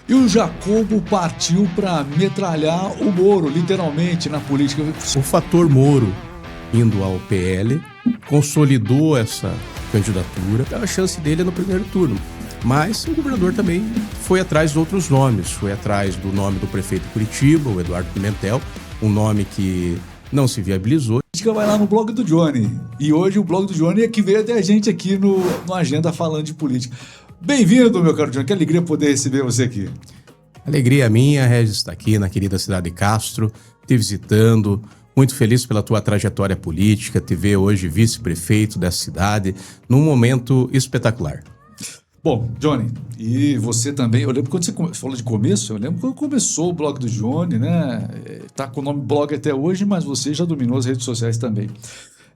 E o Jacobo partiu para metralhar o Moro, literalmente, na política. O fator Moro indo ao PL consolidou essa candidatura. A chance dele é no primeiro turno. Mas o governador também foi atrás de outros nomes. Foi atrás do nome do prefeito de Curitiba, o Eduardo Pimentel, um nome que não se viabilizou. A gente vai lá no blog do Johnny. E hoje o blog do Johnny é que veio até a gente aqui no Agenda falando de política. Bem-vindo, meu caro Johnny. Que alegria poder receber você aqui. Alegria minha, Regis, está aqui na querida cidade de Castro, te visitando. Muito feliz pela tua trajetória política, te ver hoje vice-prefeito dessa cidade, num momento espetacular. Bom, Johnny, e você também, eu lembro quando você falou de começo, eu lembro quando começou o blog do Johnny, né? Tá com o nome blog até hoje, mas você já dominou as redes sociais também.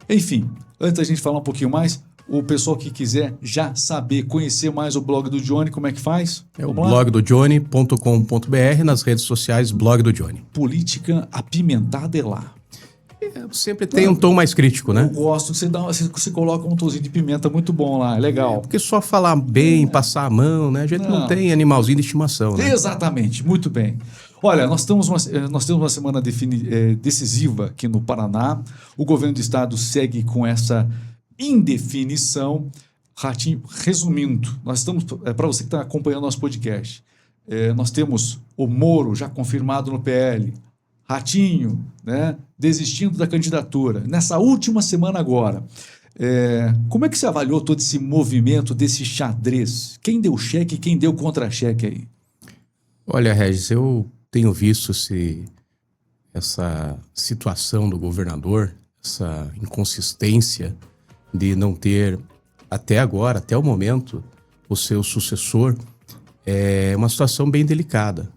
Enfim, antes da gente falar um pouquinho mais, o pessoal que quiser já saber, conhecer mais o blog do Johnny, como é que faz? É o blogdojohnny.com.br, nas redes sociais, blog do Johnny. Política apimentada é lá. Sempre tem um tom mais crítico, né? Eu gosto, você coloca um tonzinho de pimenta muito bom lá, é legal. Porque só falar bem, passar a mão, né? A gente não tem animalzinho de estimação, né? Exatamente, muito bem. Olha, nós temos uma semana decisiva aqui no Paraná. O governo do estado segue com essa indefinição. Ratinho, resumindo, nós estamos, para você que está acompanhando nosso podcast, nós temos o Moro já confirmado no PL, Ratinho, né, desistindo da candidatura. Nessa última semana agora, como é que você avaliou todo esse movimento, desse xadrez? Quem deu cheque e quem deu contra-cheque aí? Olha, Regis, eu tenho visto essa situação do governador, essa inconsistência de não ter, até agora, até o momento, o seu sucessor. É uma situação bem delicada,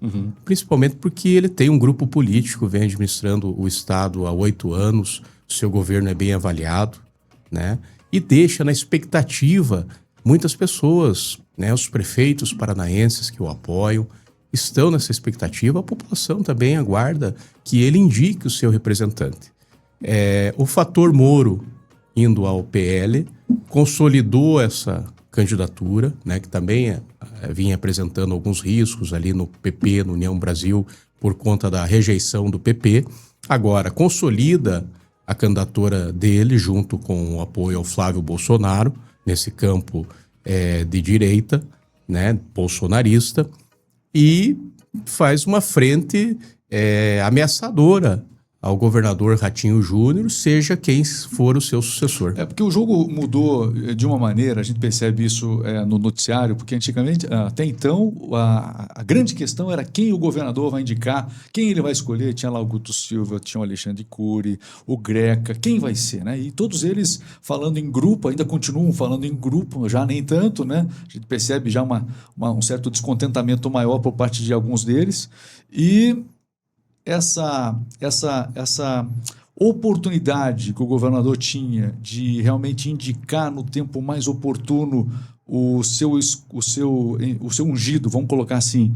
principalmente porque ele tem um grupo político, vem administrando o estado há 8 anos, o seu governo é bem avaliado, né? E deixa na expectativa muitas pessoas, né? Os prefeitos paranaenses que o apoiam estão nessa expectativa, a população também aguarda que ele indique o seu representante. O fator Moro indo ao PL consolidou essa candidatura, né, que também vinha apresentando alguns riscos ali no PP, no União Brasil, por conta da rejeição do PP. Agora, consolida a candidatura dele junto com o apoio ao Flávio Bolsonaro, nesse campo de direita, né, bolsonarista, e faz uma frente ameaçadora ao governador Ratinho Júnior, seja quem for o seu sucessor. Porque o jogo mudou de uma maneira, a gente percebe isso no noticiário, porque antigamente, até então, a grande questão era quem o governador vai indicar, quem ele vai escolher. Tinha lá o Guto Silva, tinha o Alexandre Cury, o Greca, quem vai ser, né? E todos eles falando em grupo, ainda continuam falando em grupo, já nem tanto, né? A gente percebe já um certo descontentamento maior por parte de alguns deles. E essa oportunidade que o governador tinha de realmente indicar no tempo mais oportuno o seu ungido, vamos colocar assim,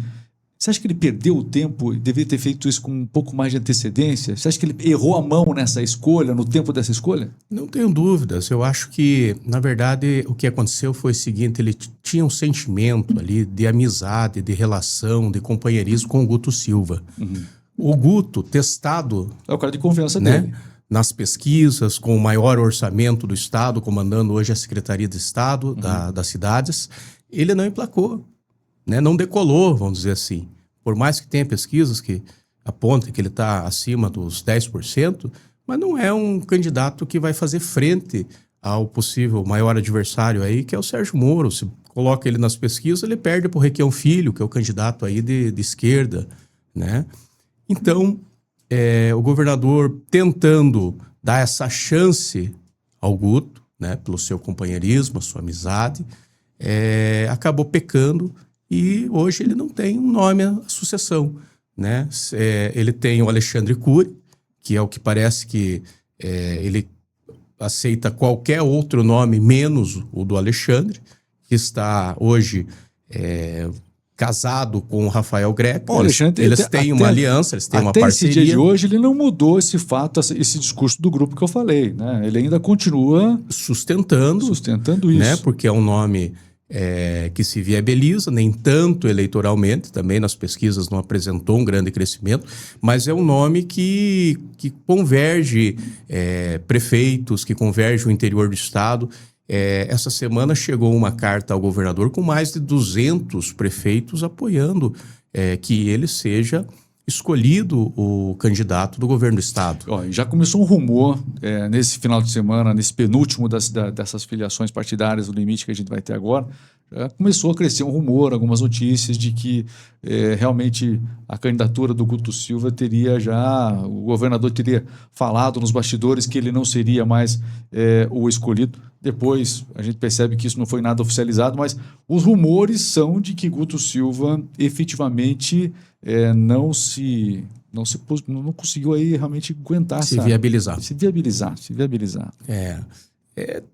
você acha que ele perdeu o tempo e deveria ter feito isso com um pouco mais de antecedência? Você acha que ele errou a mão nessa escolha, no tempo dessa escolha? Não tenho dúvidas. Eu acho que, na verdade, o que aconteceu foi o seguinte: ele tinha um sentimento ali de amizade, de relação, de companheirismo com o Guto Silva. O Guto, testado... É o cara de confiança, né, dele. Nas pesquisas, com o maior orçamento do Estado, comandando hoje a Secretaria de Estado das cidades, ele não emplacou, né, não decolou, vamos dizer assim. Por mais que tenha pesquisas que apontem que ele está acima dos 10%, mas não é um candidato que vai fazer frente ao possível maior adversário aí, que é o Sérgio Moro. Se coloca ele nas pesquisas, ele perde para o Requião Filho, que é o candidato aí de esquerda, né? Então, o governador tentando dar essa chance ao Guto, né, pelo seu companheirismo, a sua amizade, acabou pecando e hoje ele não tem um nome à sucessão, né? Ele tem o Alexandre Cury, que é o que parece que ele aceita qualquer outro nome menos o do Alexandre, que está hoje casado com o Rafael Greco. Eles têm uma aliança, eles têm uma parceria. Até esse dia de hoje ele não mudou esse fato, esse discurso do grupo que eu falei, né? Ele ainda continua sustentando isso, né? Porque é um nome que se viabiliza, nem tanto eleitoralmente, também nas pesquisas não apresentou um grande crescimento, mas é um nome que converge prefeitos, que converge o interior do estado. Essa semana chegou uma carta ao governador com mais de 200 prefeitos apoiando que ele seja escolhido o candidato do governo do estado. Já começou um rumor nesse final de semana, nesse penúltimo dessas filiações partidárias, o limite que a gente vai ter agora, já começou a crescer um rumor, algumas notícias de que realmente a candidatura do Guto Silva o governador teria falado nos bastidores que ele não seria mais o escolhido. Depois a gente percebe que isso não foi nada oficializado, mas os rumores são de que Guto Silva efetivamente não conseguiu aí realmente aguentar se viabilizar. Se viabilizar.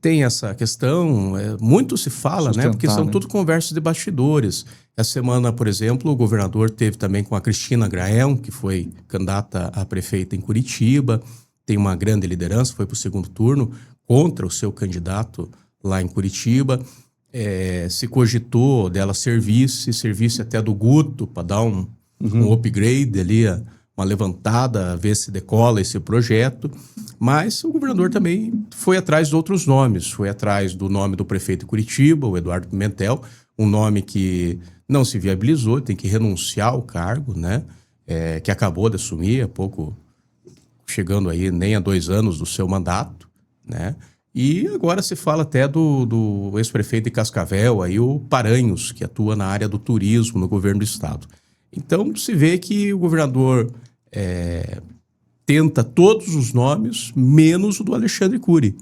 Tem essa questão, muito se fala, né? Porque são tudo conversas de bastidores. Essa semana, por exemplo, o governador teve também com a Cristina Graelm, que foi candidata a prefeita em Curitiba, tem uma grande liderança, foi para o segundo turno, contra o seu candidato lá em Curitiba. Se cogitou dela servisse até do Guto, para dar um upgrade ali, uma levantada, ver se decola esse projeto. Mas o governador também foi atrás de outros nomes, foi atrás do nome do prefeito de Curitiba, o Eduardo Pimentel, um nome que não se viabilizou, tem que renunciar ao cargo, né? Que acabou de assumir há pouco, chegando aí nem a 2 anos do seu mandato, né? E agora se fala até do ex-prefeito de Cascavel, aí o Paranhos, que atua na área do turismo no governo do estado. Então se vê que o governador tenta todos os nomes, menos o do Alexandre Cury.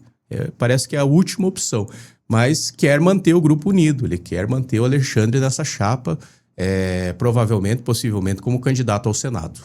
Parece que é a última opção, mas quer manter o grupo unido, ele quer manter o Alexandre nessa chapa, possivelmente como candidato ao Senado.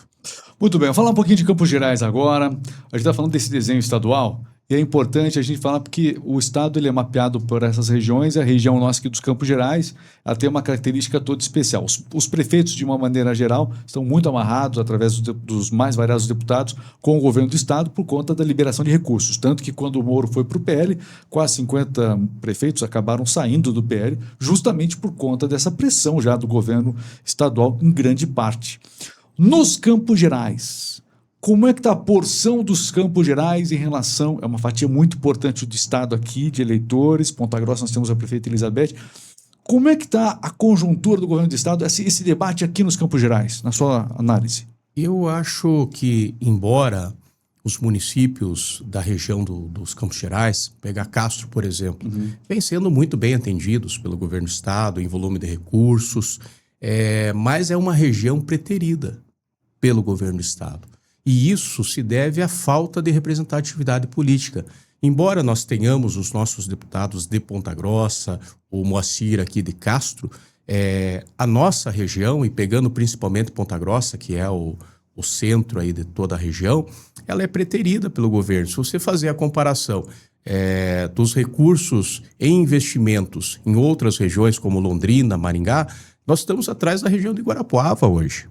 Muito bem, vou falar um pouquinho de Campos Gerais agora. A gente está falando desse desenho estadual e é importante a gente falar porque o estado ele é mapeado por essas regiões e a região nossa aqui dos Campos Gerais ela tem uma característica toda especial. Os prefeitos, de uma maneira geral, estão muito amarrados através dos mais variados deputados com o governo do estado por conta da liberação de recursos. Tanto que quando o Moro foi para o PL, quase 50 prefeitos acabaram saindo do PL justamente por conta dessa pressão já do governo estadual em grande parte. Nos Campos Gerais, como é que está a porção dos Campos Gerais em relação... É uma fatia muito importante do estado aqui, de eleitores. Ponta Grossa nós temos a prefeita Elizabeth. Como é que está a conjuntura do governo do estado, esse debate aqui nos Campos Gerais, na sua análise? Eu acho que, embora os municípios da região dos Campos Gerais, pegar Castro, por exemplo, vem sendo muito bem atendidos pelo governo do estado, em volume de recursos, mas é uma região preterida pelo governo do estado. E isso se deve à falta de representatividade política. Embora nós tenhamos os nossos deputados de Ponta Grossa, o Moacir aqui de Castro, a nossa região, e pegando principalmente Ponta Grossa, que é o centro aí de toda a região, ela é preterida pelo governo. Se você fazer a comparação dos recursos em investimentos em outras regiões, como Londrina, Maringá, nós estamos atrás da região de Guarapuava hoje,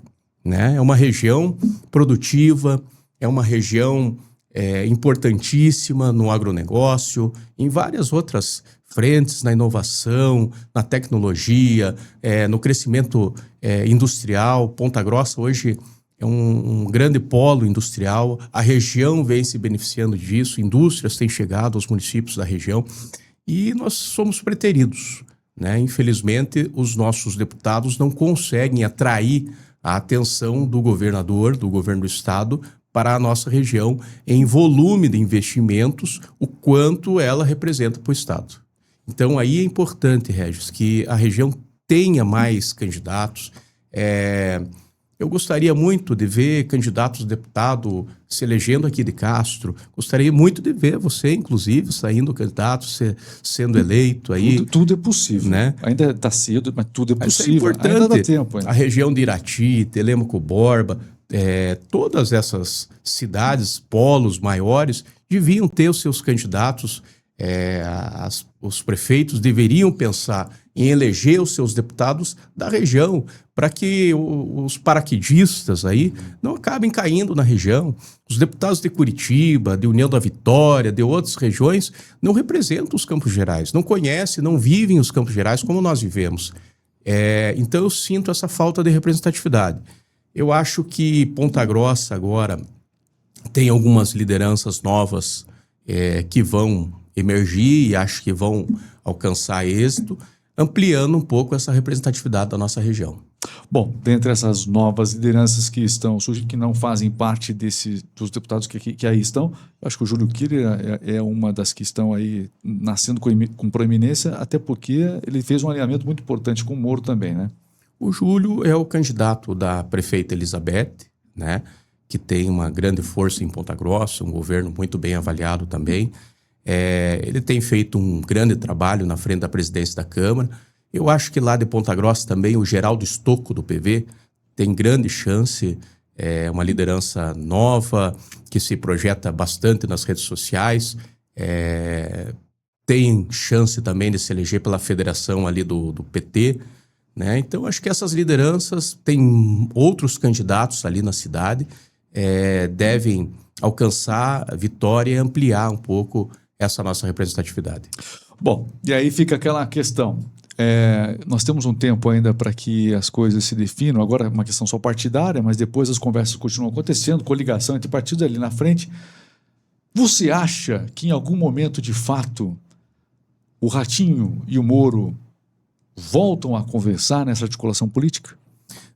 né? É uma região produtiva, é uma região importantíssima no agronegócio, em várias outras frentes, na inovação, na tecnologia, no crescimento industrial. Ponta Grossa hoje é um grande polo industrial, a região vem se beneficiando disso, indústrias têm chegado aos municípios da região e nós somos preteridos, né? Infelizmente, os nossos deputados não conseguem atrair a atenção do governador, do governo do estado, para a nossa região em volume de investimentos, o quanto ela representa para o estado. Então, aí é importante, Regis, que a região tenha mais candidatos. Eu gostaria muito de ver candidatos a deputado se elegendo aqui de Castro. Gostaria muito de ver você, inclusive, saindo candidato, sendo eleito aí. Tudo é possível, né? Ainda está cedo, mas tudo é possível. É importante. Ainda dá tempo. A região de Irati, Telêmaco Borba, todas essas cidades, polos maiores, deviam ter os seus candidatos Os prefeitos deveriam pensar em eleger os seus deputados da região, para que os paraquedistas aí não acabem caindo na região. Os deputados de Curitiba, de União da Vitória, de outras regiões, não representam os Campos Gerais, não conhecem, não vivem os Campos Gerais como nós vivemos. Então eu sinto essa falta de representatividade. Eu acho que Ponta Grossa agora tem algumas lideranças novas que vão emergir e acho que vão alcançar êxito, ampliando um pouco essa representatividade da nossa região. Bom, dentre essas novas lideranças que estão surgindo, que não fazem parte dos deputados que aí estão, acho que o Júlio Killer é uma das que estão aí nascendo com proeminência, até porque ele fez um alinhamento muito importante com o Moro também, né? O Júlio é o candidato da prefeita Elizabeth, né, que tem uma grande força em Ponta Grossa, um governo muito bem avaliado também. Ele tem feito um grande trabalho na frente da presidência da Câmara. Eu acho que lá de Ponta Grossa também o Geraldo Stocco do PV tem grande chance, uma liderança nova que se projeta bastante nas redes sociais, tem chance também de se eleger pela federação ali do PT, né? Então acho que essas lideranças, tem outros candidatos ali na cidade, devem alcançar a vitória e ampliar um pouco essa nossa representatividade. Bom, e aí fica aquela questão. Nós temos um tempo ainda para que as coisas se definam, agora é uma questão só partidária, mas depois as conversas continuam acontecendo, coligação entre partidos ali na frente. Você acha que em algum momento, de fato, o Ratinho e o Moro voltam a conversar nessa articulação política?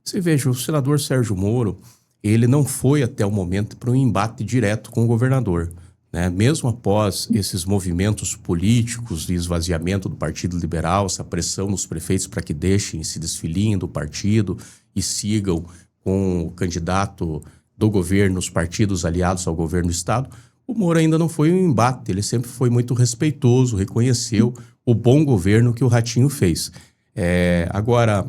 Você veja, o senador Sérgio Moro, ele não foi até o momento para um embate direto com o governador, né? Mesmo após esses movimentos políticos de esvaziamento do Partido Liberal, essa pressão nos prefeitos para que deixem, se desfiliem do partido e sigam com o candidato do governo, os partidos aliados ao governo do Estado, o Moro ainda não foi um embate, ele sempre foi muito respeitoso, reconheceu o bom governo que o Ratinho fez. Agora,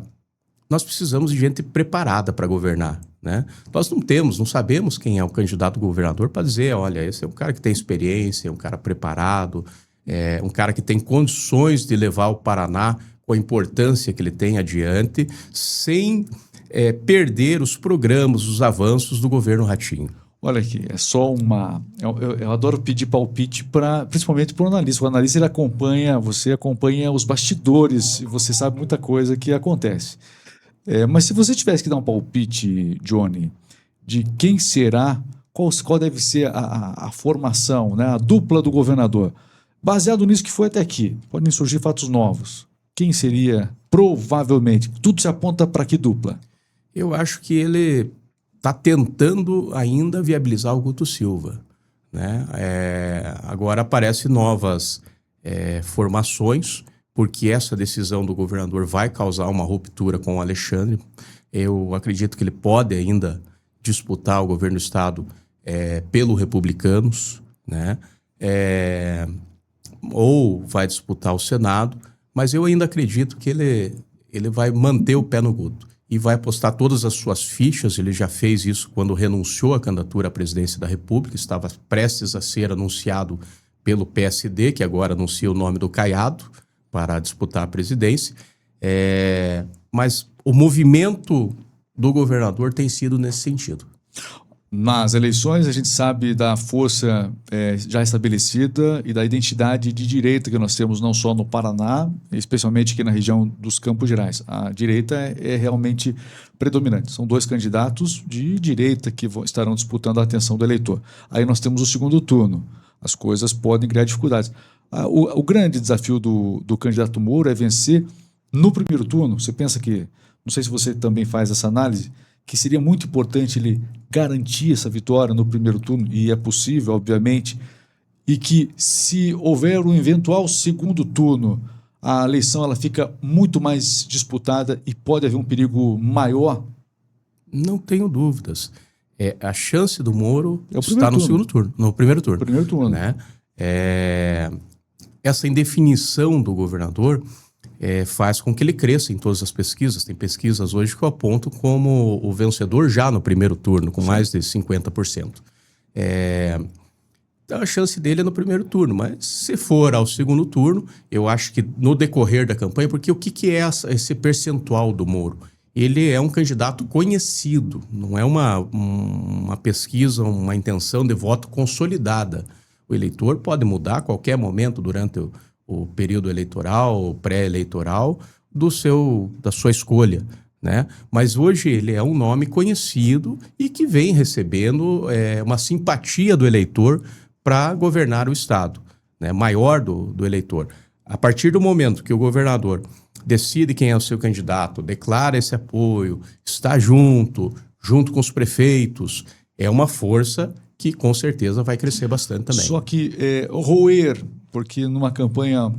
nós precisamos de gente preparada para governar, né? Nós não sabemos quem é o candidato governador para dizer, olha, esse é um cara que tem experiência, é um cara preparado, um cara que tem condições de levar o Paraná com a importância que ele tem adiante, sem perder os programas, os avanços do governo Ratinho. Olha aqui, é só uma... Eu adoro pedir palpite, principalmente para o analista. O analista, você acompanha os bastidores e você sabe muita coisa que acontece. Mas se você tivesse que dar um palpite, Johnny, de quem será, qual deve ser a formação, né, a dupla do governador, baseado nisso que foi até aqui, podem surgir fatos novos. Quem seria, provavelmente? Tudo se aponta para que dupla? Eu acho que ele está tentando ainda viabilizar o Guto Silva, né? Agora aparecem novas formações, porque essa decisão do governador vai causar uma ruptura com o Alexandre. Eu acredito que ele pode ainda disputar o governo do Estado pelo Republicanos, né? Ou vai disputar o Senado, mas eu ainda acredito que ele vai manter o pé no Guto e vai apostar todas as suas fichas. Ele já fez isso quando renunciou à candidatura à presidência da República, estava prestes a ser anunciado pelo PSD, que agora anuncia o nome do Caiado para disputar a presidência, mas o movimento do governador tem sido nesse sentido. Nas eleições, a gente sabe da força já estabelecida e da identidade de direita que nós temos não só no Paraná, especialmente aqui na região dos Campos Gerais. A direita é realmente predominante. São dois candidatos de direita que estarão disputando a atenção do eleitor. Aí nós temos o segundo turno. As coisas podem criar dificuldades. O grande desafio do candidato Moro é vencer no primeiro turno. Você pensa que, não sei se você também faz essa análise, que seria muito importante ele garantir essa vitória no primeiro turno, e é possível, obviamente, e que se houver um eventual segundo turno, a eleição ela fica muito mais disputada e pode haver um perigo maior? Não tenho dúvidas. A chance do Moro está no segundo turno, no primeiro turno. Primeiro turno. Né? Essa indefinição do governador faz com que ele cresça em todas as pesquisas. Tem pesquisas hoje que o apontam como o vencedor já no primeiro turno, com mais de 50%. Então a chance dele é no primeiro turno, mas se for ao segundo turno, eu acho que no decorrer da campanha, porque o que é esse percentual do Moro? Ele é um candidato conhecido, não é uma pesquisa, uma intenção de voto consolidada. O eleitor pode mudar a qualquer momento durante o período eleitoral, pré-eleitoral, da sua escolha, né? Mas hoje ele é um nome conhecido e que vem recebendo uma simpatia do eleitor para governar o Estado, né? Maior do eleitor. A partir do momento que o governador decide quem é o seu candidato, declara esse apoio, está junto com os prefeitos, é uma força que com certeza vai crescer bastante também. Só que roer, porque numa campanha,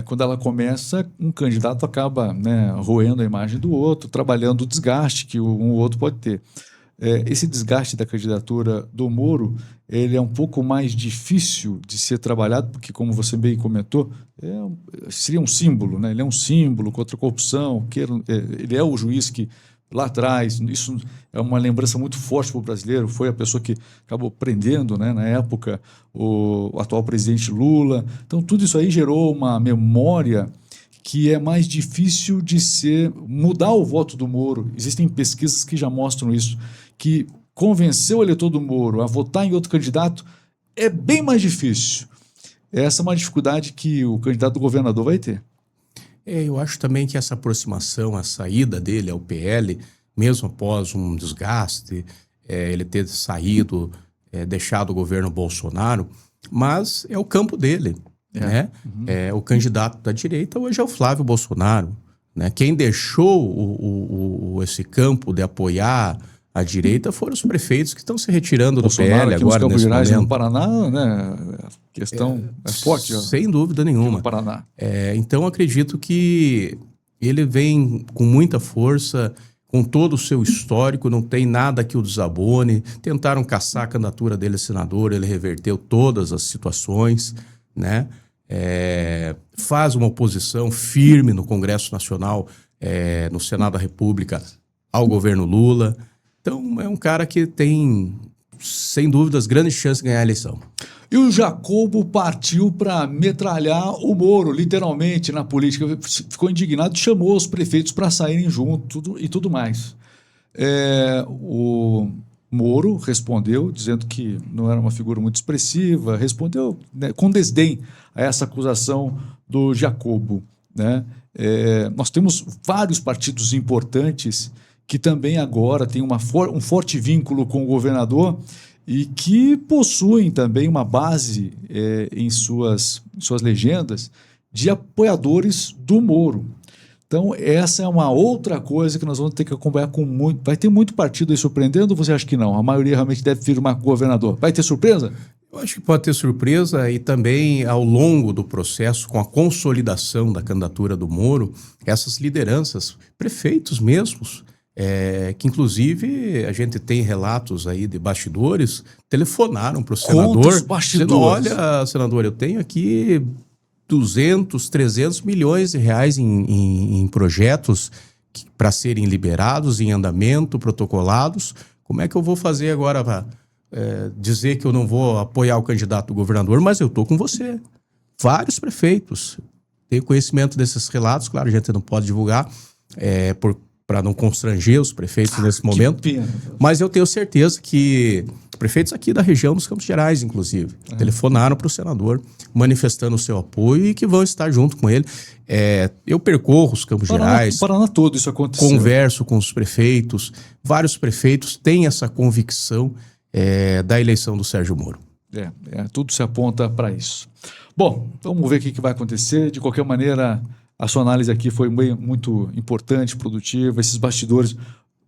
quando ela começa, um candidato acaba, né, roendo a imagem do outro, trabalhando o desgaste que um ou outro pode ter. Esse desgaste da candidatura do Moro, ele é um pouco mais difícil de ser trabalhado, porque, como você bem comentou, seria um símbolo, né? Ele é um símbolo contra a corrupção, ele é o juiz que, lá atrás, isso é uma lembrança muito forte para o brasileiro, foi a pessoa que acabou prendendo, né, na época, o atual presidente Lula. Então, tudo isso aí gerou uma memória que é mais difícil de mudar o voto do Moro. Existem pesquisas que já mostram isso, que convencer o eleitor do Moro a votar em outro candidato é bem mais difícil. Essa é uma dificuldade que o candidato do governador vai ter. Eu acho também que essa aproximação, a saída dele ao PL, mesmo após um desgaste, ele ter saído, deixado o governo Bolsonaro, mas é o campo dele. Né? O candidato da direita hoje é o Flávio Bolsonaro, né? Quem deixou esse campo de apoiar a direita foram os prefeitos que estão se retirando Bolsonaro, do PL agora, Campos nesse Gerais, momento. no Paraná, né? A questão é forte. Sem dúvida nenhuma. No Paraná. Então, acredito que ele vem com muita força, com todo o seu histórico, não tem nada que o desabone. Tentaram caçar a candidatura dele a senador, ele reverteu todas as situações, né? Faz uma oposição firme no Congresso Nacional, no Senado da República, ao governo Lula. Então, é um cara que tem, sem dúvidas, grandes chances de ganhar a eleição. E o Jacobo partiu para metralhar o Moro, literalmente, na política. Ficou indignado e chamou os prefeitos para saírem junto e tudo mais. O Moro respondeu, dizendo que não era uma figura muito expressiva, respondeu, né, com desdém a essa acusação do Jacobo, né? Nós temos vários partidos importantes que também agora têm um forte vínculo com o governador e que possuem também uma base em suas legendas de apoiadores do Moro. Então, essa é uma outra coisa que nós vamos ter que acompanhar com muito. Vai ter muito partido aí surpreendendo ou você acha que não? A maioria realmente deve firmar com o governador. Vai ter surpresa? Eu acho que pode ter surpresa e também ao longo do processo, com a consolidação da candidatura do Moro, essas lideranças, prefeitos mesmos, que inclusive a gente tem relatos aí de bastidores, telefonaram para o senador, dizendo, olha, senador, eu tenho aqui 200, 300 milhões de reais em projetos para serem liberados, em andamento, protocolados. Como é que eu vou fazer agora para dizer que eu não vou apoiar o candidato do governador, mas eu estou com você. Vários prefeitos. Tenho conhecimento desses relatos, claro, a gente não pode divulgar para não constranger os prefeitos nesse momento, mas eu tenho certeza que prefeitos aqui da região dos Campos Gerais, inclusive, telefonaram para o senador manifestando o seu apoio e que vão estar junto com ele. Eu percorro os Campos Gerais, o Paraná todo isso aconteceu. Converso com os prefeitos, vários prefeitos têm essa convicção da eleição do Sérgio Moro. Tudo se aponta para isso. Bom, vamos ver o que vai acontecer. De qualquer maneira, a sua análise aqui foi muito importante, produtiva. Esses bastidores,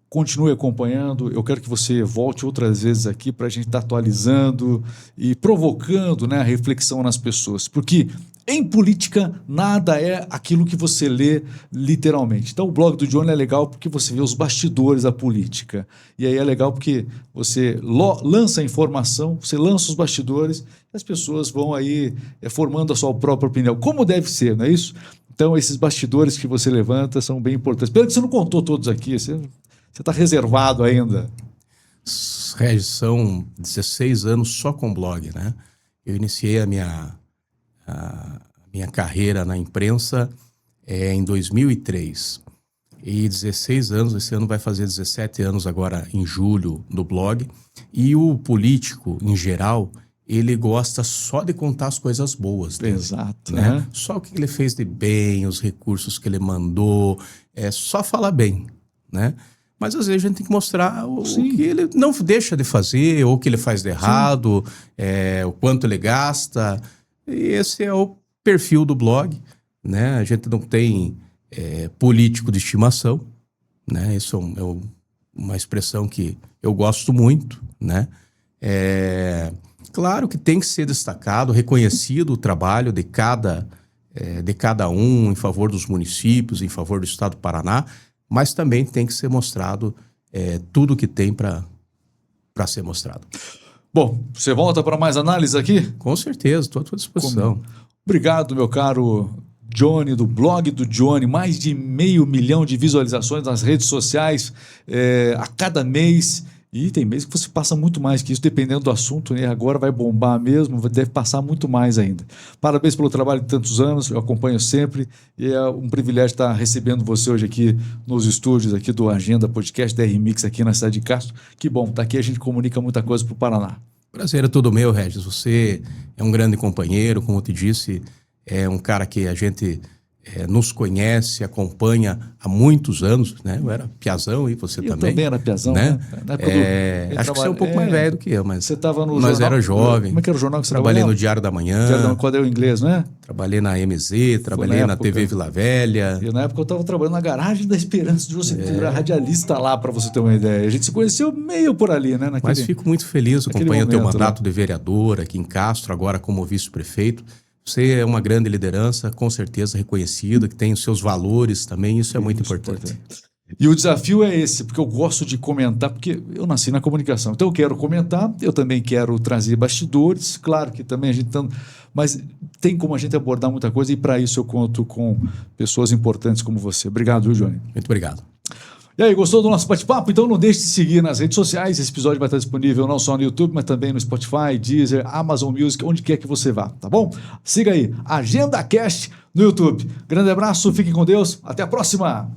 continue acompanhando. Eu quero que você volte outras vezes aqui para a gente estar atualizando e provocando, né, a reflexão nas pessoas. Porque em política, nada é aquilo que você lê literalmente. Então, o blog do Johnny é legal porque você vê os bastidores da política. E aí é legal porque você lança a informação, você lança os bastidores e as pessoas vão aí formando a sua própria opinião. Como deve ser, não é isso? Então, esses bastidores que você levanta são bem importantes. Pelo que você não contou todos aqui, você está reservado ainda. Regis, são 16 anos só com blog, né? Eu iniciei a minha carreira na imprensa em 2003. E 16 anos, esse ano vai fazer 17 anos agora em julho do blog. E o político, em geral, ele gosta só de contar as coisas boas dele. Exato. Né? Só o que ele fez de bem, os recursos que ele mandou, só falar bem, né? Mas às vezes a gente tem que mostrar o que ele não deixa de fazer, ou o que ele faz de errado, o quanto ele gasta. E esse é o perfil do blog, né? A gente não tem político de estimação, né? Isso é uma expressão que eu gosto muito, né? Claro que tem que ser destacado, reconhecido o trabalho de cada um em favor dos municípios, em favor do estado do Paraná, mas também tem que ser mostrado tudo que tem para ser mostrado. Bom, você volta para mais análise aqui? Com certeza, estou à sua disposição. Obrigado, meu caro Johnny, do blog do Johnny. Mais de 500 mil de visualizações nas redes sociais a cada mês. E tem mês que você passa muito mais que isso, dependendo do assunto, né? Agora vai bombar mesmo, deve passar muito mais ainda. Parabéns pelo trabalho de tantos anos, eu acompanho sempre, e é um privilégio estar recebendo você hoje aqui nos estúdios aqui do Agenda Podcast da RMix aqui na cidade de Castro. Que bom, tá aqui, a gente comunica muita coisa para o Paraná. Prazer é todo meu, Regis. Você é um grande companheiro, como eu te disse, é um cara que a gente nos conhece, acompanha há muitos anos, né? Eu era piazão e você também. Eu também era piazão, né? Na época acho que você é um pouco mais velho do que eu, mas você estava no nós jornal, era jovem. Como é que era o jornal que você trabalhei trabalhava? No Diário da Manhã. Quando é o inglês, não é? Trabalhei na MZ, trabalhei na TV Vila Velha. E na época eu estava trabalhando na Garagem da Esperança de você, que era radialista lá, para você ter uma ideia. A gente se conheceu meio por ali, né? Mas fico muito feliz, acompanhando teu mandato de vereador aqui em Castro, agora como vice-prefeito. Você é uma grande liderança, com certeza reconhecida, que tem os seus valores também, isso é muito importante. E o desafio é esse, porque eu gosto de comentar, porque eu nasci na comunicação. Então eu quero comentar, eu também quero trazer bastidores, claro que também a gente... Mas tem como a gente abordar muita coisa e para isso eu conto com pessoas importantes como você. Obrigado, Johnny. Muito obrigado. E aí, gostou do nosso bate-papo? Então não deixe de seguir nas redes sociais. Esse episódio vai estar disponível não só no YouTube, mas também no Spotify, Deezer, Amazon Music, onde quer que você vá, tá bom? Siga aí, Agenda Cast no YouTube. Grande abraço, fiquem com Deus, até a próxima!